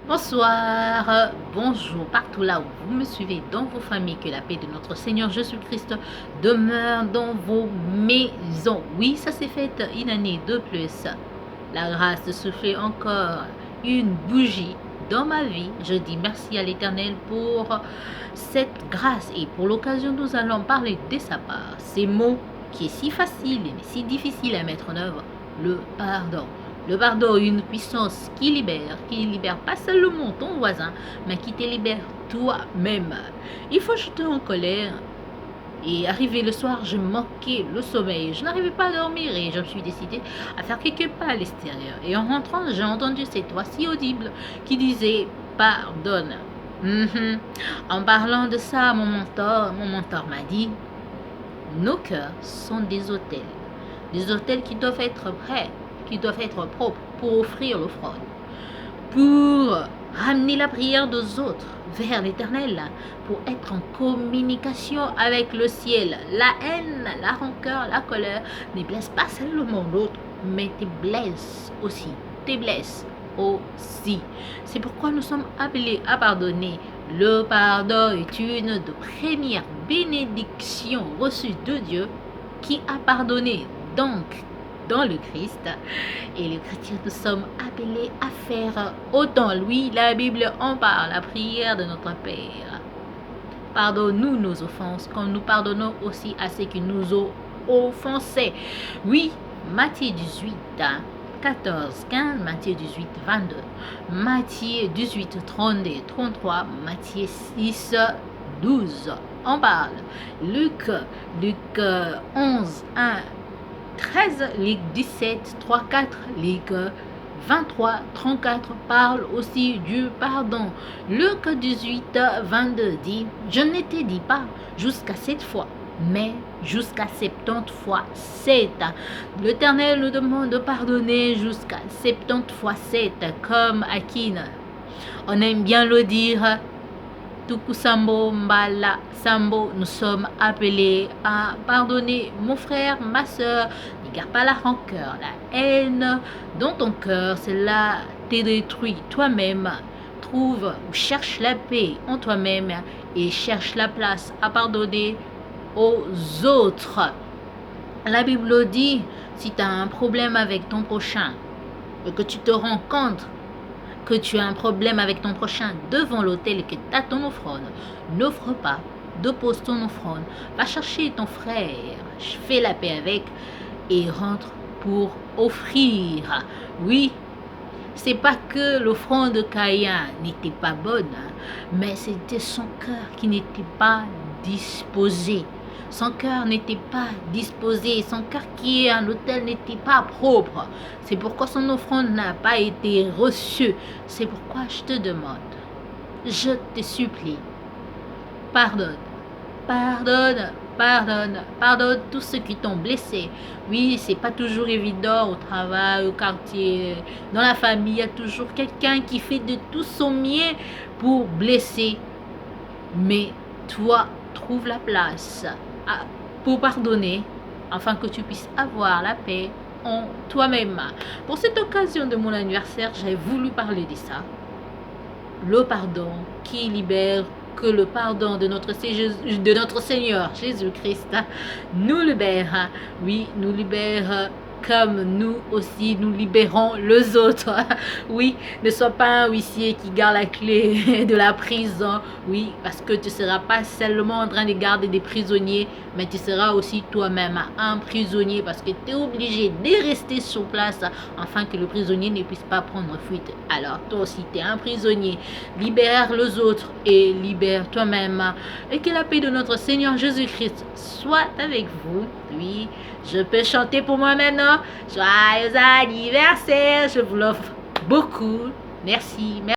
Bonsoir, bonjour, partout là où vous me suivez, dans vos familles, que la paix de notre Seigneur Jésus-Christ demeure dans vos maisons. Oui, ça s'est fait une année de plus. La grâce de souffler encore une bougie dans ma vie. Je dis merci à l'Éternel pour cette grâce et pour l'occasion nous allons parler de sa part. Ces mots qui est si facile mais si difficile à mettre en œuvre, le pardon. Le pardon est une puissance qui libère pas seulement ton voisin, mais qui te libère toi-même. Il faut jeter en colère. Et arrivé le soir, je manquais le sommeil. Je n'arrivais pas à dormir et je me suis décidée à faire quelques pas à l'extérieur. Et en rentrant, j'ai entendu cette voix si audible qui disait « Pardonne ». En parlant de ça, mon mentor m'a dit « Nos cœurs sont des hôtels qui doivent être prêts, qui doivent être propres pour offrir l'offrande, pour ramener la prière des autres vers l'Éternel, pour être en communication avec le ciel. La haine, la rancœur, la colère ne blessent pas seulement l'autre, mais te blessent aussi. C'est pourquoi nous sommes appelés à pardonner. Le pardon est une de premières bénédictions reçues de Dieu qui a pardonné. Donc, dans le Christ, et les chrétiens, nous sommes appelés à faire autant. Oui, la Bible en parle, la prière de notre Père. Pardonne-nous nos offenses, comme nous pardonnons aussi à ceux qui nous ont offensés. Oui, Matthieu 18, 14, 15, Matthieu 18, 22, Matthieu 18, 32, 33, Matthieu 6, 12. On parle. Luc 11, 1, 13, Luc 17, 3, 4, Luc 23, 34 parle aussi du pardon. Luc 18, 22 dit « Je ne te dis pas jusqu'à 7 fois, mais jusqu'à 70 fois 7. » L'Éternel nous demande de pardonner jusqu'à 70 fois 7, comme Akin. On aime bien le dire. Tukusambo, Mbala, Sambo, nous sommes appelés à pardonner. Mon frère, ma soeur, ne garde pas la rancœur, la haine dans ton cœur, cela te détruit toi-même. Trouve ou cherche la paix en toi-même et cherche la place à pardonner aux autres. La Bible dit, si tu as un problème avec ton prochain, et que tu te rends compte que tu as un problème avec ton prochain devant l'autel et que tu as ton offrande, n'offre pas, dépose ton offrande, va chercher ton frère, fais la paix avec et rentre pour offrir. Oui, c'est pas que l'offrande de Caïn n'était pas bonne, mais c'était son cœur qui n'était pas disposé. Son cœur n'était pas disposé, son cœur qui est un autel n'était pas propre. C'est pourquoi son offrande n'a pas été reçue. C'est pourquoi je te demande, je te supplie, pardonne, pardonne, pardonne, pardonne tous ceux qui t'ont blessé. Oui, c'est pas toujours évident au travail, au quartier, dans la famille, il y a toujours quelqu'un qui fait de tout son mieux pour blesser. Mais toi, trouve la place pour pardonner, afin que tu puisses avoir la paix en toi-même. Pour cette occasion de mon anniversaire, j'ai voulu parler de ça. Le pardon qui libère, que le pardon de notre Seigneur Jésus-Christ nous libère. Oui, nous libère comme nous aussi nous libérons les autres. Oui, ne sois pas un huissier qui garde la clé de la prison. Oui, parce que tu ne seras pas seulement en train de garder des prisonniers, mais tu seras aussi toi-même un prisonnier parce que tu es obligé de rester sur place afin que le prisonnier ne puisse pas prendre fuite. Alors toi aussi tu es un prisonnier. Libère les autres et libère toi-même. Et que la paix de notre Seigneur Jésus-Christ soit avec vous. Oui, je peux chanter pour moi maintenant. Joyeux anniversaire, je vous l'offre beaucoup. Merci.